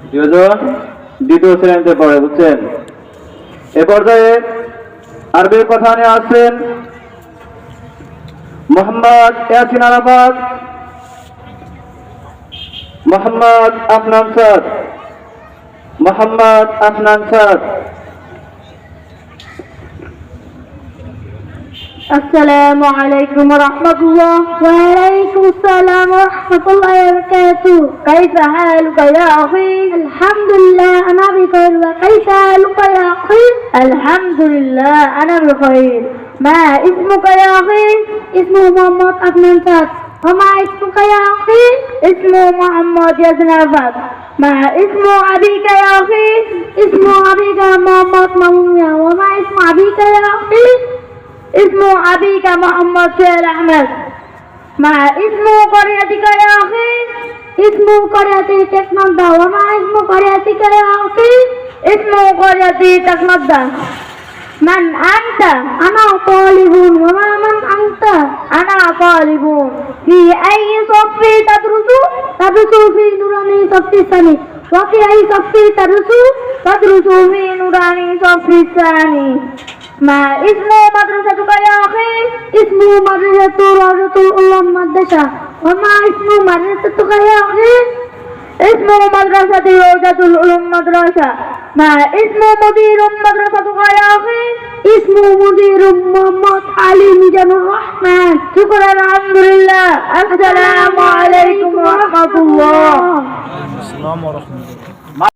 প্রিয়জন দ্বিতীয় শ্রেণীতে পড়ে, বুঝছেন? এ পর্যায়ে আরবির কথা নিয়ে আসছেন মোহাম্মদ ইয়াসিন আরাফাত, মোহাম্মদ আফনান সাদ, মোহাম্মদ আফনান সাদ। السلام عليكم ورحمة الله. وعليكم السلام ورحمة الله وبركاته. كيف حالك يا أخي؟ الحمد لله أنا بخير. وكيف حالك يا أخي؟ الحمد لله أنا بخير. ما اسمك يا أخي؟ اسمه محمد أفنان سعد. وما اسمك يا أخي؟ اسمه محمد ياسين عرفات. ما اسم أبيك يا أخي؟ اسم أبيك محمد ممنوع. وما اسم أبيك يا أخي؟ اسم أبيك محمد سهيل أحمد. ما اسم قريتك يا أخي؟ اسم قريتي تكندا. وما اسم قريتك يا أخي؟ اسم قريتي تكندا. من أنت؟ أنا طالب. وما من أنت؟ أنا طالب. في أي صف تدرس؟ تدرس في نوراني صف الثاني. وفي أي صف تدرس؟ تدرس في نوراني صف الثاني. ما اسم مدرستك يا أخي؟ اسم مدرسة روضة العلوم مدرسة. وما اسم مدرستك يا أخي؟ اسم مدرسة روضة العلوم مدرسة. ما اسم مدير مدرستك يا أخي؟ اسم مدير محمد علي ميزان الرحمن. شكرا الحمد لله. السلام عليكم ورحمة الله. السلام ورحمة الله.